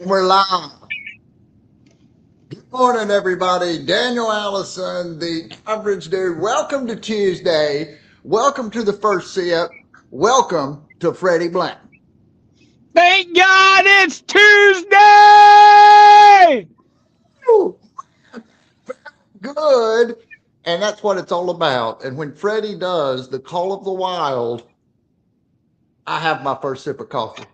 We're live. Good morning, everybody. Daniel Allison, the average dude. Welcome to Tuesday. Welcome to the first sip. Welcome to Freddie Blank. Thank God it's Tuesday! Woo! Good. And that's what it's all about. And when Freddie does the Call of the Wild, I have my first sip of coffee.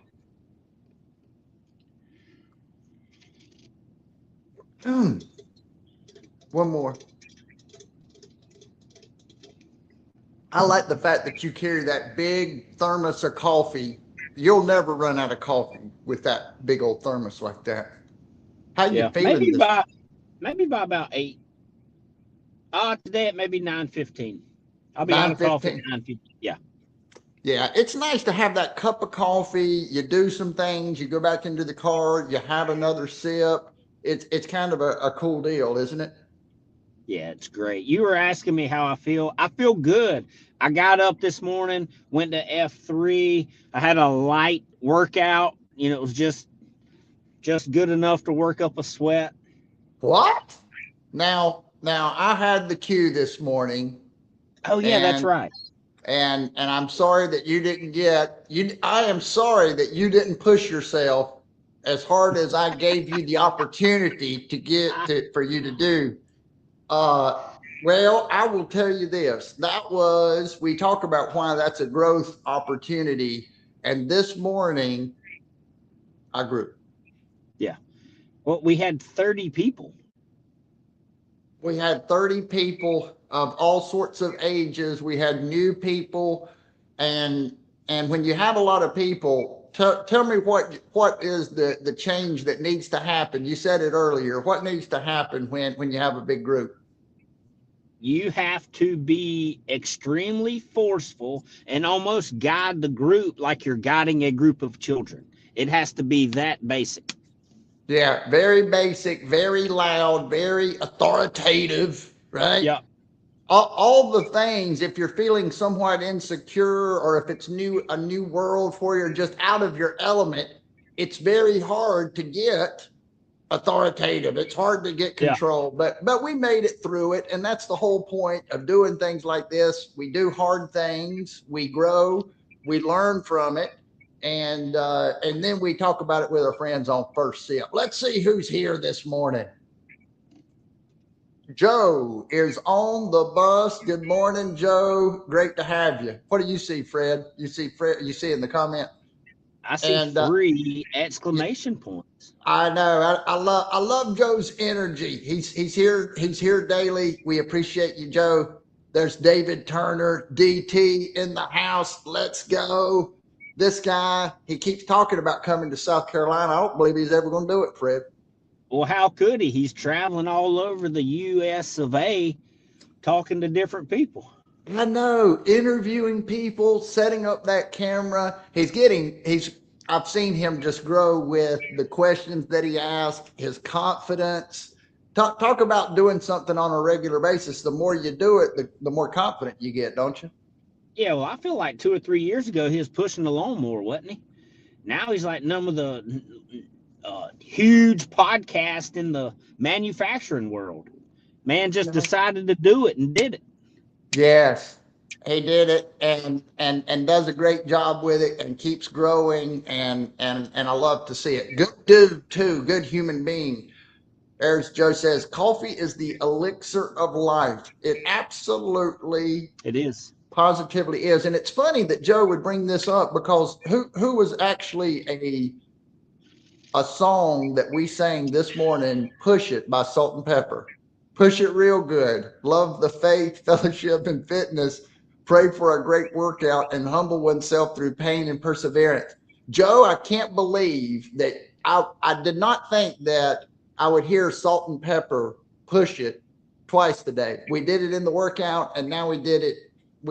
One more. I like the fact that you carry that big thermos of coffee. You'll never run out of coffee with that big old thermos like that. How you feeling? Maybe by about 8. Today it may be 9:15. I'll be out of 9:15. coffee at 9:15. Yeah. Yeah, it's nice to have that cup of coffee. You do some things, you go back into the car, you have another sip. It's kind of a cool deal, isn't it? Yeah, it's great. You were asking me how I feel. I feel good. I got up this morning, went to F3. I had a light workout. It was just good enough to work up a sweat. What? Now I had the queue this morning. Oh yeah, that's right. And I'm sorry that you didn't get you. I am sorry that you didn't push yourself as hard as I gave you the opportunity to get to for you to do. Well, I will tell you this. We talk about why that's a growth opportunity. And this morning, I grew. Yeah. Well, we had 30 people. We had 30 people of all sorts of ages. We had new people. And when you have a lot of people, tell me what is the change that needs to happen. You said it earlier. What needs to happen when you have a big group? You have to be extremely forceful and almost guide the group like you're guiding a group of children. It has to be that basic. Yeah, very basic, very loud, very authoritative, right? Yeah. All the things, if you're feeling somewhat insecure or if it's a new world for you, just out of your element, it's very hard to get authoritative. It's hard to get control, but we made it through it. And that's the whole point of doing things like this. We do hard things, we grow, we learn from it. And then we talk about it with our friends on First Sip. Let's see who's here this morning. Joe is on the bus. Good morning, Joe. Great to have you. What do you see, Fred? You see Fred? You see in the comment? I see 3 exclamation points. I know. I love Joe's energy. He's here. He's here daily. We appreciate you, Joe. There's David Turner, DT in the house. Let's go. This guy, he keeps talking about coming to South Carolina. I don't believe he's ever going to do it, Fred. Well, how could he? He's traveling all over the US of A, talking to different people. I know, interviewing people, setting up that camera. I've seen him just grow with the questions that he asks, his confidence. Talk about doing something on a regular basis. The more you do it, the more confident you get, don't you? Yeah, well, I feel like 2 or 3 years ago, he was pushing the lawnmower, wasn't he? Now he's like none of the huge podcast in the manufacturing world. Man just decided to do it and did it. Yes, he did it and does a great job with it and keeps growing and I love to see it. Good dude too, good human being. As Joe says, coffee is the elixir of life. It absolutely is. Positively is. And it's funny that Joe would bring this up because who was actually a song that we sang this morning, Push It by Salt and Pepper. Push it real good. Love the faith, fellowship, and fitness. Pray for a great workout and humble oneself through pain and perseverance. Joe, I can't believe that I did not think that I would hear Salt and Pepper Push It twice today. We did it in the workout, and now we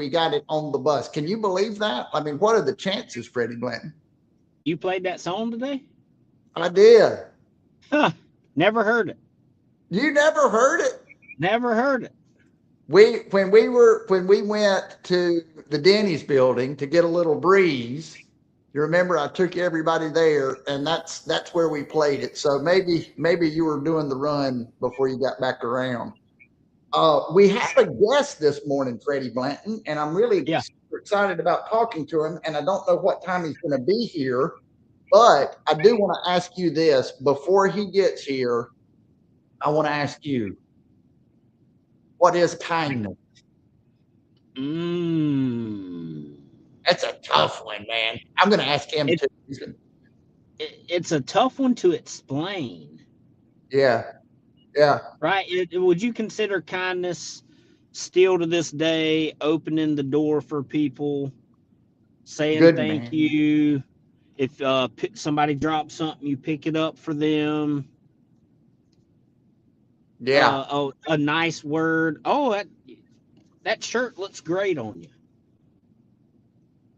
got it on the bus. Can you believe that? I mean, what are the chances, Freddie Blanton? You played that song today? I did. Huh. Never heard it. You never heard it? Never heard it. When we went to the Denny's building to get a little breeze, you remember I took everybody there, and that's where we played it. So maybe you were doing the run before you got back around. We have a guest this morning, Freddie Blanton, and I'm really super excited about talking to him. And I don't know what time he's going to be here, but I do want to ask you this before he gets here. I want to ask you, what is kindness? That's a tough one, man. I'm going to ask him too. It's a tough one to explain. Yeah. Right. Would you consider kindness still to this day opening the door for people, saying thank you? If somebody drops something, you pick it up for them. Yeah. A nice word. Oh, that shirt looks great on you.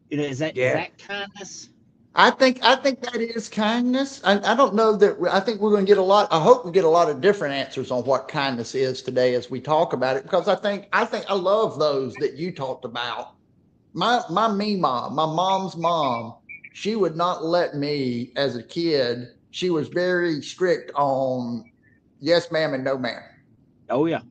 Is that kindness? I think that is kindness. I don't know that. I think we're going to get a lot. I hope we get a lot of different answers on what kindness is today as we talk about it, because I think I love those that you talked about. My mom, my mom's mom, she would not let me as a kid. She was very strict on yes, ma'am, and no, ma'am. Oh yeah.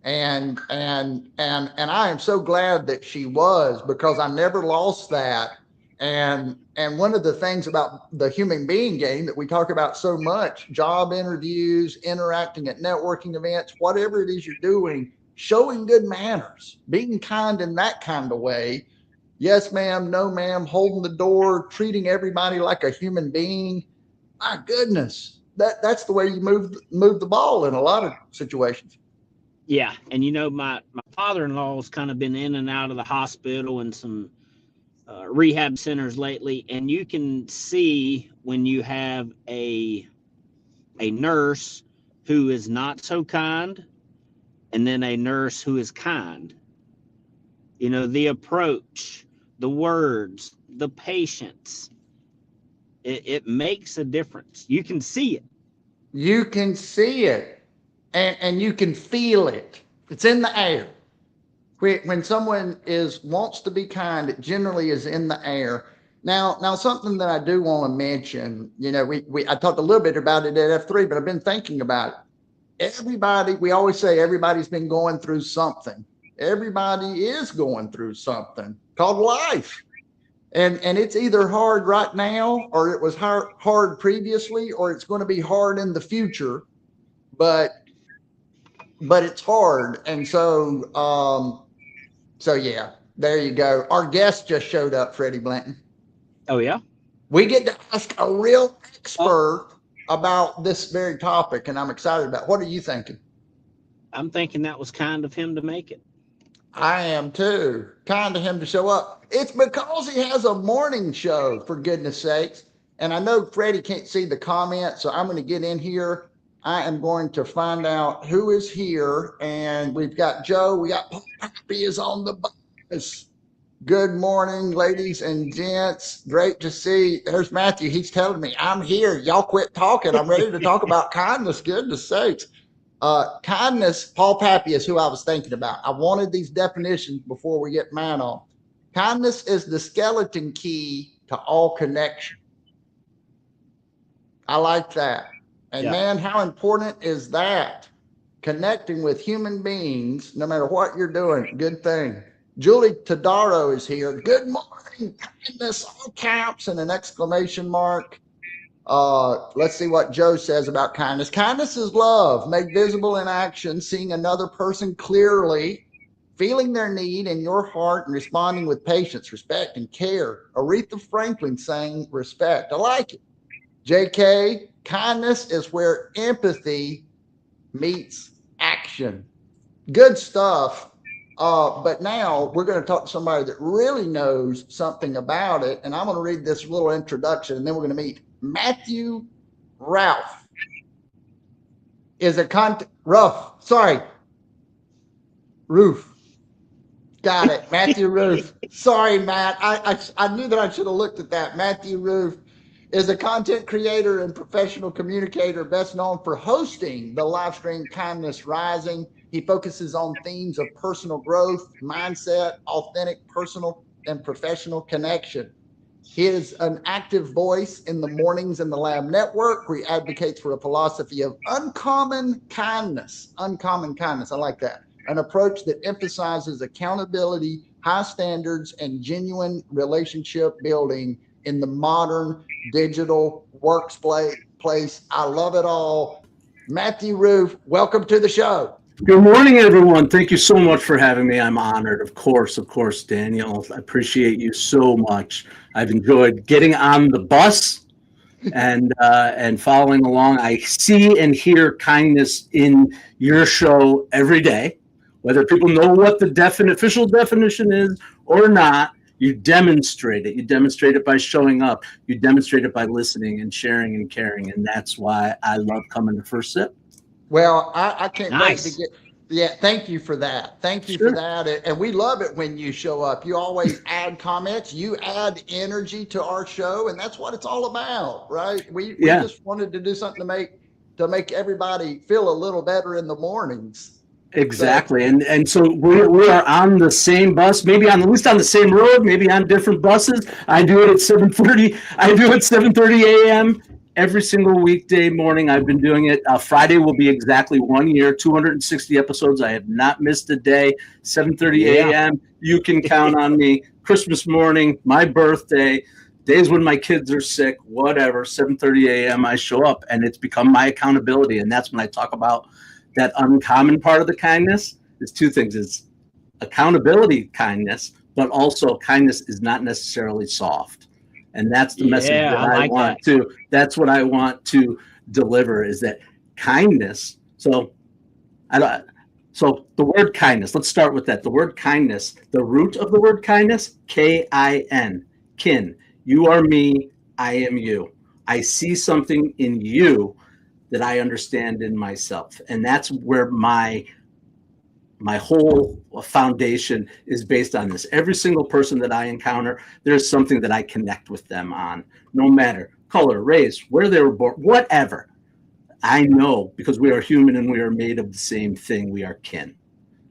And I am so glad that she was, because I never lost that. And one of the things about the human being game that we talk about so much, job interviews, interacting at networking events, whatever it is you're doing, showing good manners, being kind in that kind of way. Yes, ma'am, no, ma'am, holding the door, treating everybody like a human being. My goodness, that's the way you move the ball in a lot of situations. Yeah, and my father-in-law's kind of been in and out of the hospital and some rehab centers lately, and you can see when you have a nurse who is not so kind, and then a nurse who is kind. The approach, the words, the patience. It makes a difference. You can see it. You can see it, and you can feel it. It's in the air. When someone wants to be kind, it generally is in the air. Now something that I do want to mention, I talked a little bit about it at F3, but I've been thinking about it. We always say everybody's been going through something. Everybody is going through something called life. And it's either hard right now, or it was hard previously, or it's going to be hard in the future. But it's hard. And so yeah, there you go. Our guest just showed up, Freddie Blanton. Oh yeah. We get to ask a real expert about this very topic, and I'm excited about it. What are you thinking? I'm thinking that was kind of him to make it. I am too. Kind of him to show up. It's because he has a morning show, for goodness sakes. And I know Freddie can't see the comments, so I'm going to get in here. I am going to find out who is here. And we've got Joe. We got Paul Pappy is on the bus. Good morning, ladies and gents. Great to see. There's Matthew. He's telling me I'm here. Y'all quit talking. I'm ready to talk about kindness. Goodness sakes. Kindness, Paul Pappy is who I was thinking about. I wanted these definitions before we get mine on. Kindness is the skeleton key to all connection. I like that. And man, how important is that? Connecting with human beings, no matter what you're doing, good thing. Julie Tadaro is here. Good morning, kindness, all caps and an exclamation mark. Let's see what Joe says about kindness. Kindness is love, made visible in action, seeing another person clearly, feeling their need in your heart and responding with patience, respect, and care. Aretha Franklin saying respect. I like it. JK, kindness is where empathy meets action. Good stuff. But now we're going to talk to somebody that really knows something about it. And I'm going to read this little introduction, and then we're going to meet Matthew Ralph. Roof. Got it. Matthew Roof. Sorry, Matt. I knew that I should have looked at that. Matthew Roof is a content creator and professional communicator, best known for hosting the live stream Kindness Rising. He focuses on themes of personal growth, mindset, authentic personal and professional connection. He is an active voice in the Mornings in the Lab Network, where he advocates for a philosophy of uncommon kindness. Uncommon kindness. I like that. An approach that emphasizes accountability, high standards, and genuine relationship building in the modern digital workplace. I love it all. Matthew Roof, welcome to the show. Good morning, everyone. Thank you so much for having me. I'm honored. Of course, Daniel. I appreciate you so much. I've enjoyed getting on the bus and following along. I see and hear kindness in your show every day, whether people know what the official definition is or not. You demonstrate it. You demonstrate it by showing up. You demonstrate it by listening and sharing and caring. And that's why I love coming to First Sip. Well, I can't wait to get. Yeah, thank you for that. Thank you for that. And we love it when you show up. You always add comments. You add energy to our show, and that's what it's all about, right? We just wanted to do something to make everybody feel a little better in the mornings. Exactly. And so we are on the same bus, maybe at least on the same road, maybe on different buses. I do it at 7:30. I do it 7:30 a.m. every single weekday morning. I've been doing it. Friday will be exactly 1 year, 260 episodes. I have not missed a day. 7:30 a.m. You can count on me. Christmas morning, my birthday, days when my kids are sick, whatever, 7:30 a.m. I show up, and it's become my accountability. And that's when I talk about that uncommon part of the kindness. Is two things. It's accountability kindness, but also kindness is not necessarily soft. And that's the message that I want to. That's what I want to deliver, is that kindness. So the word kindness, let's start with that. The word kindness, the root of the word kindness, K-I-N, kin. You are me, I am you. I see something in you that I understand in myself. And that's where my whole foundation is based on this. Every single person that I encounter, there's something that I connect with them on, no matter color, race, where they were born, whatever. I know, because we are human and we are made of the same thing. We are kin.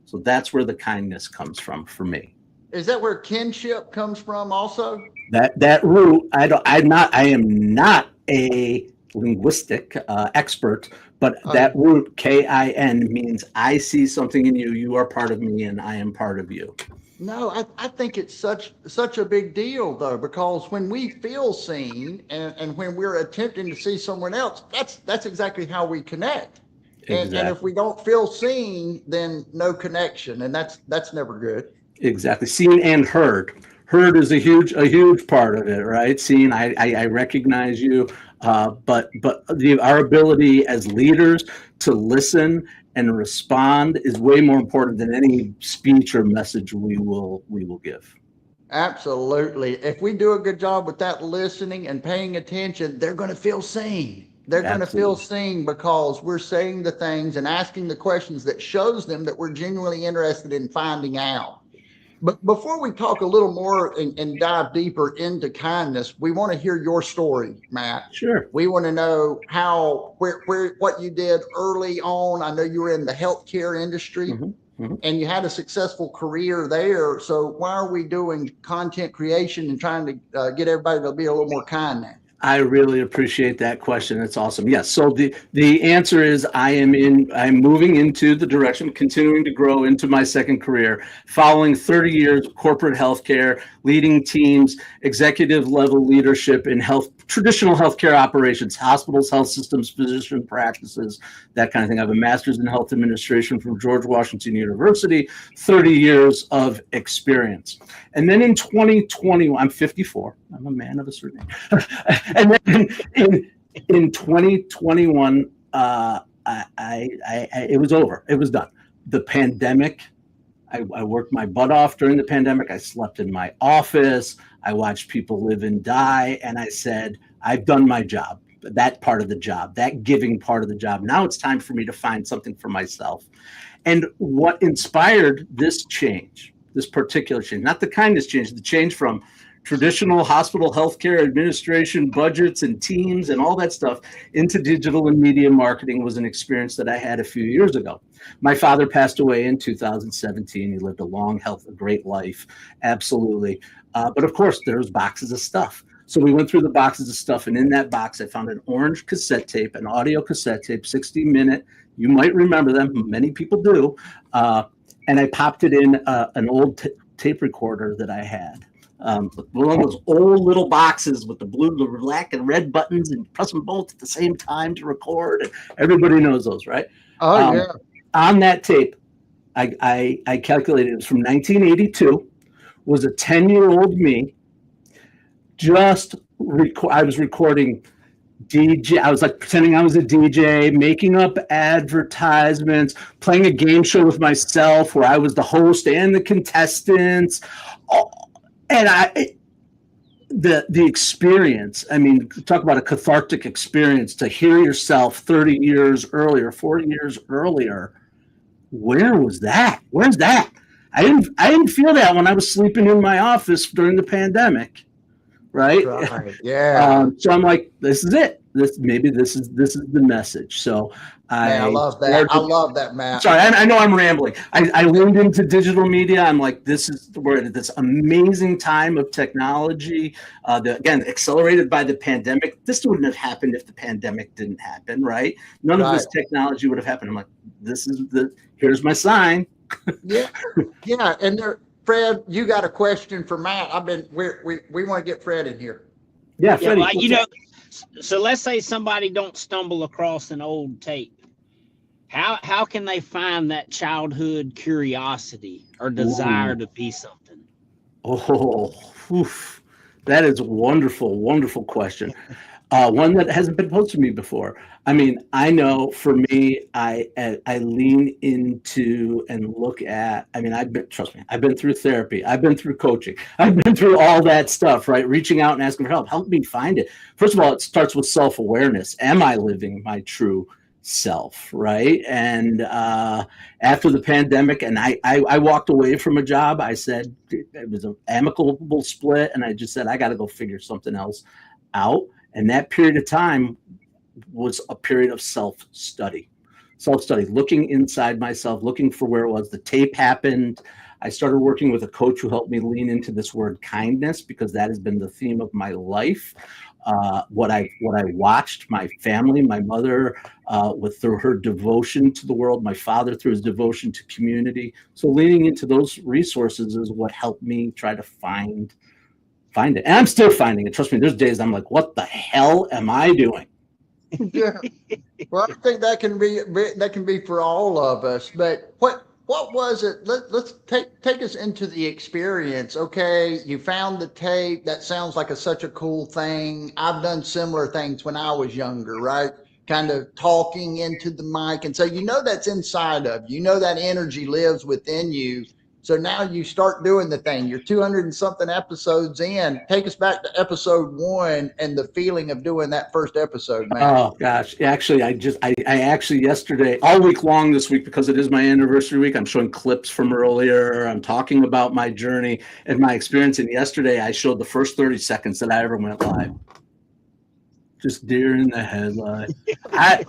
So that's where the kindness comes from for me. Is that where kinship comes from also? That root, I am not a linguistic expert, but that root K-I-N means I see something in you. You are part of me, and I am part of you. No, I think it's such a big deal, though, because when we feel seen and when we're attempting to see someone else, that's exactly how we connect. Exactly. And if we don't feel seen, then no connection, and that's never good. Exactly. Seen and heard. Heard is a huge part of it, right? Seen, I recognize you. But our ability as leaders to listen and respond is way more important than any speech or message we will give. Absolutely. If we do a good job with that listening and paying attention, they're going to feel seen. They're going to feel seen because we're saying the things and asking the questions that shows them that we're genuinely interested in finding out. But before we talk a little more and dive deeper into kindness, we want to hear your story, Matt. Sure. We want to know what you did early on. I know you were in the healthcare industry and you had a successful career there. So why are we doing content creation and trying to get everybody to be a little more kind now? I really appreciate that question. It's awesome. Yes. So the answer is I'm moving into the direction, continuing to grow into my second career, following 30 years of corporate healthcare, leading teams, executive level leadership in traditional healthcare operations, hospitals, health systems, physician practices, that kind of thing. I have a master's in health administration from George Washington University, 30 years of experience. And then in 2020, I'm 54. I'm a man of a certain age. And then in in 2021, it was over. It was done. The pandemic. I worked my butt off during the pandemic. I slept in my office. I watched people live and die. And I said, I've done my job, that part of the job, that giving part of the job. Now it's time for me to find something for myself. And what inspired this change, this particular change, not the kindness change, the change from traditional hospital healthcare administration budgets and teams and all that stuff into digital and media marketing, was an experience that I had a few years ago. My father passed away in 2017. He lived a long, a great life, absolutely. But of course, there was boxes of stuff. So we went through the boxes of stuff, and in that box, I found an orange cassette tape, an audio cassette tape, 60-minute. You might remember them. Many people do. And I popped it in an old tape recorder that I had. One of those old little boxes with the blue, the black, and red buttons, and press them both at the same time to record. And everybody knows those, right? Oh, yeah. On that tape, I calculated it was from 1982. Was a 10-year-old me. I was recording DJ. I was like pretending I was a DJ, making up advertisements, playing a game show with myself where I was the host and the contestants. And the experience, I mean, talk about a cathartic experience to hear yourself 30 years earlier, 40 years earlier. Where was that? Where's that? I didn't feel that when I was sleeping in my office during the pandemic. Right. Yeah. So I'm like, this is it. This is the message. So I love that. I love that, Matt. Sorry, I know I'm rambling. I leaned into digital media. I'm like, we're at this amazing time of technology. Again, accelerated by the pandemic. This wouldn't have happened if the pandemic didn't happen, right? None of this technology would have happened. I'm like, here's my sign. Yeah. And Fred, you got a question for Matt. We want to get Fred in here. Yeah, Freddie, so let's say somebody don't stumble across an old tape. How can they find that childhood curiosity or desire to be something? Oh, that is a wonderful, wonderful question. One that hasn't been posed to me before. I mean, I know for me, I lean into and look at, I mean, trust me, I've been through therapy. I've been through coaching. I've been through all that stuff, right? Reaching out and asking for help. Help me find it. First of all, it starts with self-awareness. Am I living my true self, right? And after the pandemic, and I walked away from a job. I said it was an amicable split, and I just said, I got to go figure something else out. And that period of time was a period of self-study, looking inside myself, looking for where it was. The tape happened. I started working with a coach who helped me lean into this word kindness, because that has been the theme of my life. What I watched, my family, my mother, through her devotion to the world, my father through his devotion to community. So leaning into those resources is what helped me try to find it. And I'm still finding it. Trust me, there's days I'm like, what the hell am I doing? Yeah. Well, I think that can be for all of us. But what was it? Let's take us into the experience. Okay, you found the tape. That sounds like such a cool thing. I've done similar things when I was younger, right? Kind of talking into the mic. And so that's inside of you. That energy lives within you. So now you start doing the thing. You're 200 and something episodes in. Take us back to episode 1 and the feeling of doing that first episode, man. Oh gosh, actually, I actually yesterday, all week long this week, because it is my anniversary week, I'm showing clips from earlier. I'm talking about my journey and my experience. And yesterday, I showed the first 30 seconds that I ever went live. Just deer in the headlight. I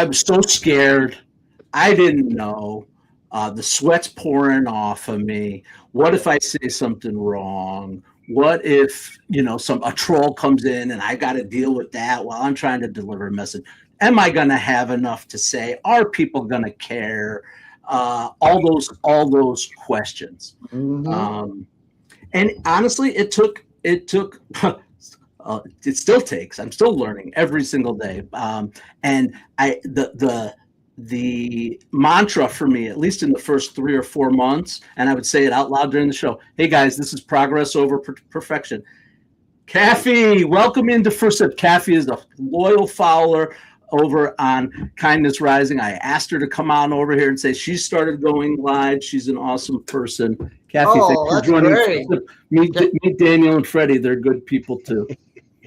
was so scared. I didn't know. The sweat's pouring off of me. What if I say something wrong? What if, a troll comes in and I got to deal with that while I'm trying to deliver a message? Am I going to have enough to say? Are people going to care? All those questions. Mm-hmm. And honestly, it took, it still takes, I'm still learning every single day. And the mantra for me, at least in the first 3 or 4 months, and I would say it out loud during the show, hey guys, this is progress over perfection. Kathy, welcome into First Sip. Kathy is a loyal follower over on Kindness Rising. I asked her to come on over here and say she started going live. She's an awesome person. Kathy, thanks for that's joining. great. Meet Daniel and Freddie. They're good people too.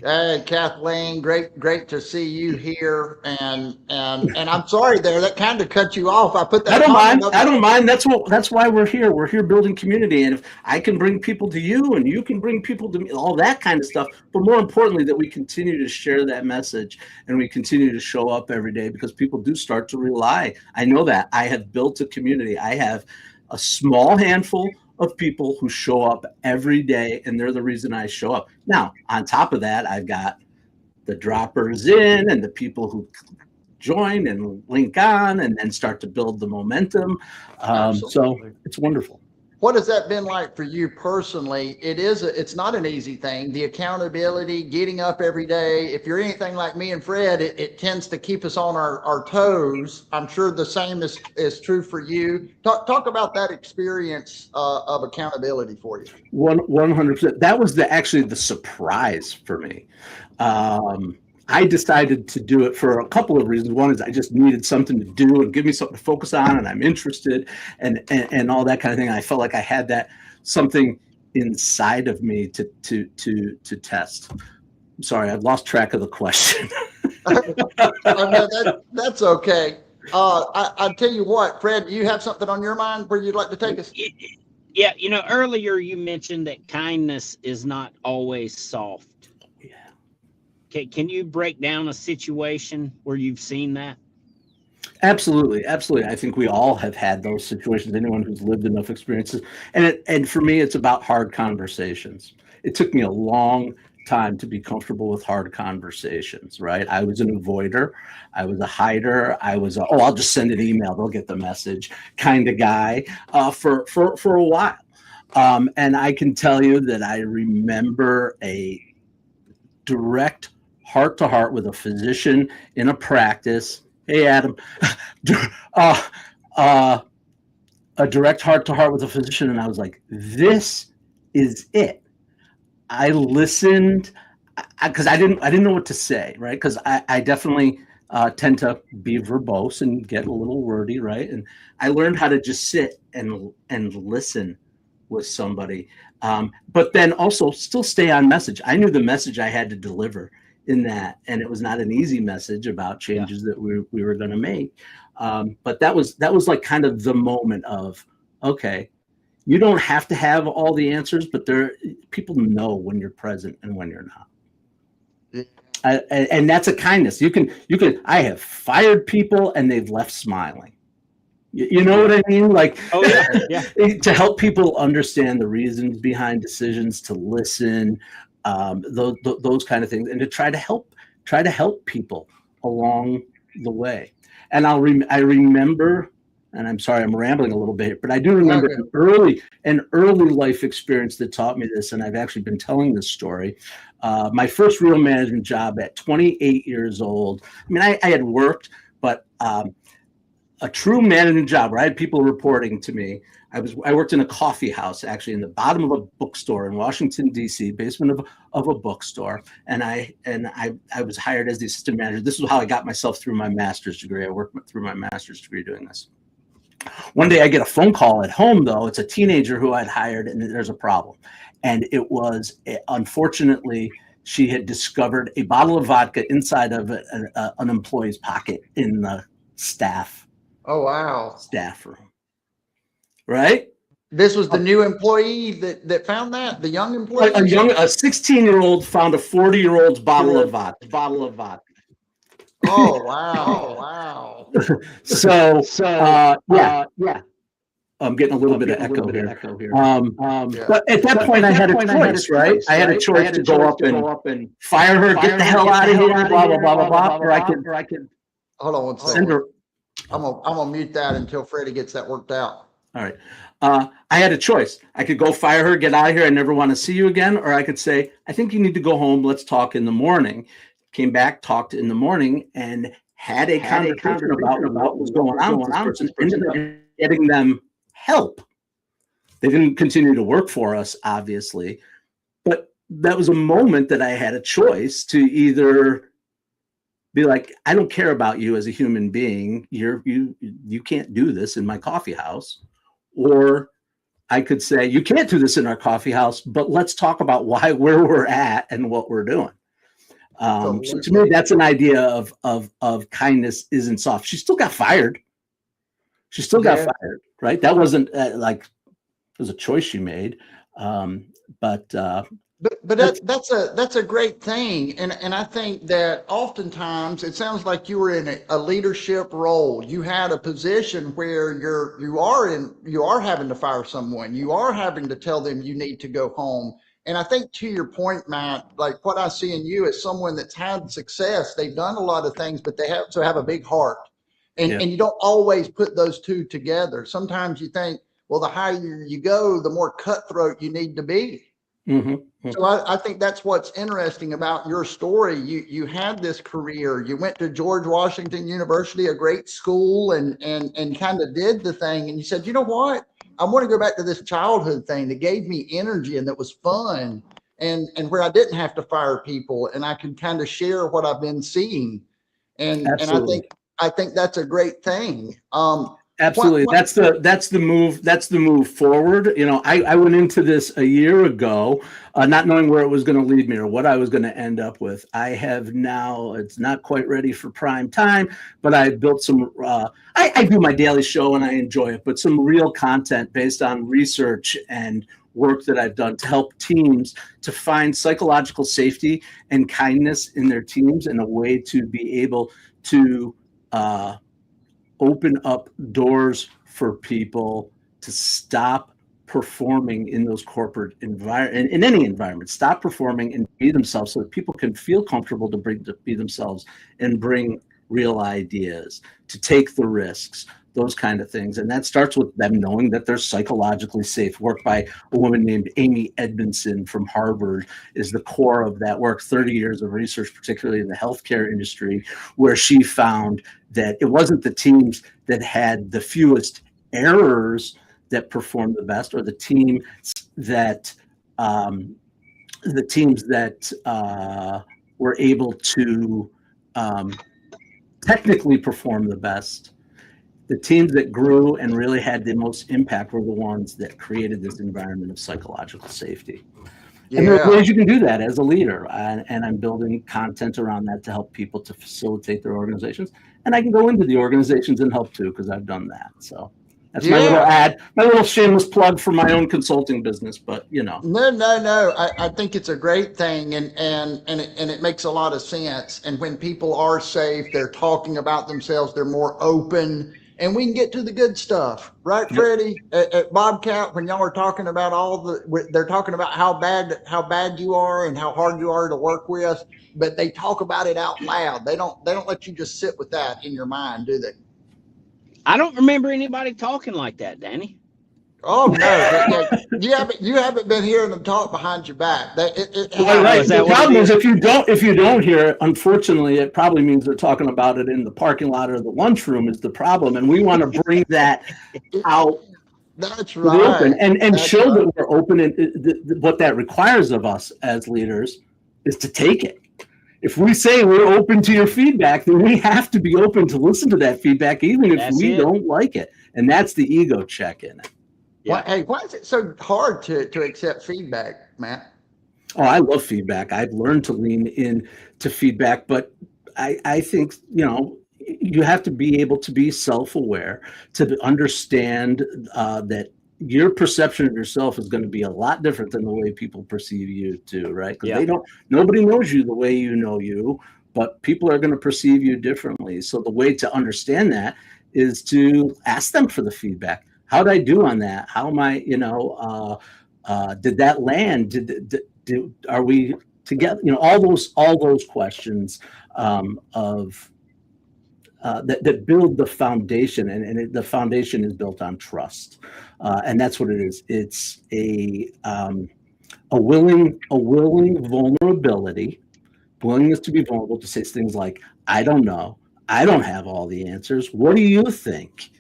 Hey, Kathleen, great to see you here. And I'm sorry there, that kind of cut you off. I put that. I don't mind. That's why we're here. We're here building community. And if I can bring people to you and you can bring people to me, all that kind of stuff. But more importantly, that we continue to share that message and we continue to show up every day, because people do start to rely. I know that. I have built a community. I have a small handful of people who show up every day, and they're the reason I show up. Now, on top of that, I've got the droppers in and the people who join and link on and then start to build the momentum. So it's wonderful. What has that been like for you personally? It's not an easy thing. The accountability, getting up every day. If you're anything like me and Fred, it tends to keep us on our toes. I'm sure the same is true for you. Talk about that experience of accountability for you. 100%. That was actually the surprise for me. I decided to do it for a couple of reasons. One is I just needed something to do and give me something to focus on, and I'm interested and all that kind of thing. I felt like I had that something inside of me to test. I'm sorry, I've lost track of the question. That's okay. I'll tell you what, Fred, you have something on your mind where you'd like to take us? Yeah, earlier you mentioned that kindness is not always soft. Can you break down a situation where you've seen that? Absolutely. I think we all have had those situations. Anyone who's lived enough experiences, and for me, it's about hard conversations. It took me a long time to be comfortable with hard conversations. Right? I was an avoider. I was a hider. I was I'll just send an email. They'll get the message kind of guy for a while. And I can tell you that I remember a direct heart-to-heart with a physician in a practice. Hey, Adam. A direct heart-to-heart with a physician, and I was like, this is it. I listened because I didn't know what to say, right? Because I definitely tend to be verbose and get a little wordy, right? And I learned how to just sit and listen with somebody, but then also still stay on message. I knew the message I had to deliver in that, and it was not an easy message about changes that we were going to make. But that was like kind of the moment of, okay, you don't have to have all the answers, but people know when you're present and when you're not. Yeah. And that's a kindness. You can. I have fired people and they've left smiling. You know what I mean? Like, oh yeah. To help people understand the reasons behind decisions, to listen, those kind of things, and to try to help people along the way. And I remember, and I'm sorry, I'm rambling a little bit, but I do remember an early life experience that taught me this, and I've actually been telling this story. My first real management job at 28 years old. I mean, I had worked, but a true management job where I had people reporting to me. I worked in a coffee house, actually in the bottom of a bookstore in Washington, D.C., basement of a bookstore. And I was hired as the assistant manager. This is how I got myself through my master's degree. I worked through my master's degree doing this. One day I get a phone call at home, though. It's a teenager who I'd hired, and there's a problem. And it was, unfortunately, she had discovered a bottle of vodka inside of an employee's pocket in the staff. Oh, wow. Staff room. Right? This was the new employee that found that? The young employee? A 16-year-old found a 40-year-old's bottle of vodka. Oh, wow. So, yeah. I'm getting a little bit of echo here. But at that point, I had a choice, right? I had a choice to go up and fire her, get the hell out of here, blah, blah, blah, blah, blah, or I could. Hold on one second. I'm gonna mute that until Freddie gets that worked out. All right. I had a choice. I could go fire her, get out of here, I never want to see you again. Or I could say, I think you need to go home. Let's talk in the morning. Came back, talked in the morning, and had a conversation about what was going on with this person. Ended up getting them help. They didn't continue to work for us, obviously, but a moment that I had a choice to either be like, I don't care about you as a human being. You can't do this in my coffee house. Or I could say, you can't do this in our coffee house, but let's talk about where we're at and what we're doing. So to me, that's an idea of kindness isn't soft. She still got fired. She still got fired, right? That wasn't like it was a choice she made. But that's a great thing, and I think that oftentimes it sounds like you were in a leadership role. You had a position where you are having to fire someone. You are having to tell them you need to go home. And I think to your point, Matt, like what I see in you is someone that's had success. They've done a lot of things, but they also have a big heart. And you don't always put those two together. Sometimes you think, well, the higher you go, the more cutthroat you need to be. Mm-hmm. So I think that's what's interesting about your story. You had this career. You went to George Washington University, a great school, and kind of did the thing. And you said, you know what? I want to go back to this childhood thing that gave me energy and that was fun, and where I didn't have to fire people, and I could kind of share what I've been seeing. And I think that's a great thing. Absolutely. That's the move forward. You know, I went into this a year ago, not knowing where it was going to lead me or what I was going to end up with. I have now, it's not quite ready for prime time, but I built some, I do my daily show and I enjoy it, but some real content based on research and work that I've done to help teams to find psychological safety and kindness in their teams and a way to be able to, open up doors for people to stop performing in those corporate environment, in any environment, stop performing and be themselves so that people can feel comfortable to be themselves and bring real ideas, to take the risks, those kind of things. And that starts with them knowing that they're psychologically safe. Work by a woman named Amy Edmondson from Harvard is the core of that work, 30 years of research, particularly in the healthcare industry, where she found that it wasn't the teams that had the fewest errors that performed the best, or the teams that were able to technically perform the best. The teams that grew and really had the most impact were the ones that created this environment of psychological safety. Yeah. And there are ways you can do that as a leader. And I'm building content around that to help people to facilitate their organizations. And I can go into the organizations and help too, because I've done that. So that's my little shameless plug for my own consulting business, but you know. No. I think it's a great thing, and it makes a lot of sense. And when people are safe, they're talking about themselves, they're more open. And we can get to the good stuff, right, Freddie? At Bobcat, when y'all are talking about they're talking about how bad you are and how hard you are to work with, but they talk about it out loud. They don't let you just sit with that in your mind, do they? I don't remember anybody talking like that, Danny. Oh no, you haven't been hearing them talk behind your back. Right. The problem is if you don't hear it, unfortunately, it probably means they're talking about it in the parking lot or the lunchroom is the problem, and we want to bring that out. That's right. And show that we're open, and what that requires of us as leaders is to take it. If we say we're open to your feedback, then we have to be open to listen to that feedback, even if we don't like it, and that's the ego check in it. Yeah. Why is it so hard to accept feedback, Matt? Oh, I love feedback. I've learned to lean in to feedback, but I think, you have to be able to be self-aware, to understand that your perception of yourself is going to be a lot different than the way people perceive you too, right? Because nobody knows you the way you know you, but people are going to perceive you differently. So the way to understand that is to ask them for the feedback. How'd I do on that? How am I, did that land? Are we together? All those questions that build the foundation, and the foundation is built on trust, and that's what it is. It's a willing vulnerability, willingness to be vulnerable, to say things like, "I don't know, I don't have all the answers. What do you think?"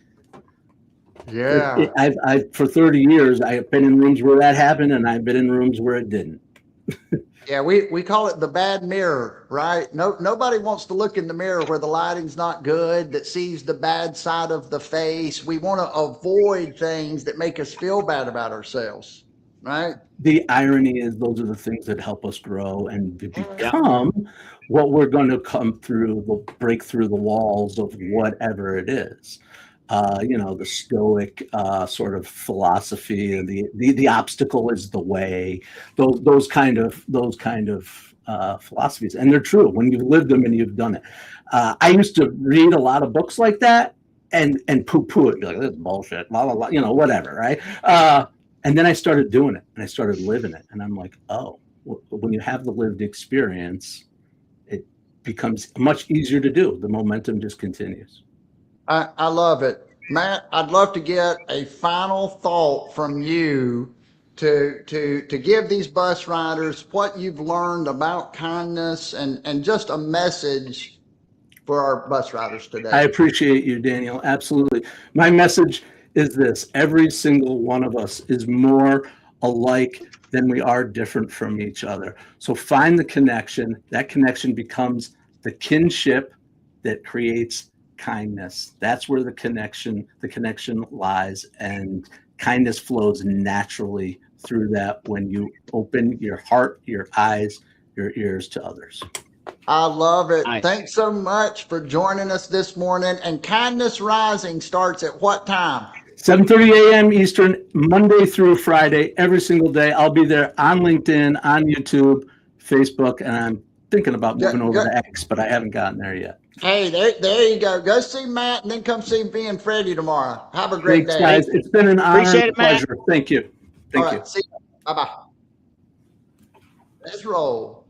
Yeah. I've for 30 years, I've been in rooms where that happened, and I've been in rooms where it didn't. Yeah, we call it the bad mirror, right? Nobody wants to look in the mirror where the lighting's not good, that sees the bad side of the face. We want to avoid things that make us feel bad about ourselves, right? The irony is those are the things that help us grow and to become what we're going to come through, we'll break through the walls of whatever it is. The Stoic sort of philosophy, and the obstacle is the way. Those kind of philosophies, and they're true when you've lived them and you've done it. I used to read a lot of books like that and poo-poo it, be like, this is bullshit, blah blah blah, whatever, right? And then I started doing it, and I started living it, and I'm like, oh, when you have the lived experience, it becomes much easier to do. The momentum just continues. I love it. Matt, I'd love to get a final thought from you to give these bus riders what you've learned about kindness and just a message for our bus riders today. I appreciate you, Daniel. Absolutely. My message is this: every single one of us is more alike than we are different from each other. So find the connection. That connection becomes the kinship that creates kindness. That's where the connection lies, and kindness flows naturally through that when you open your heart, your eyes, your ears to others. I love it. Nice. Thanks so much for joining us this morning. And Kindness Rising starts at what time? 7:30 a.m. Eastern, Monday through Friday, every single day. I'll be there on LinkedIn, on YouTube, Facebook, and I'm thinking about moving over to X, but I haven't gotten there yet. Hey, there you go. Go see Matt and then come see me and Freddie tomorrow. Have a great day. Guys. It's been an honor Appreciate and a it, Matt. pleasure. Thank you. Thank you. See you. Bye-bye. Let's roll.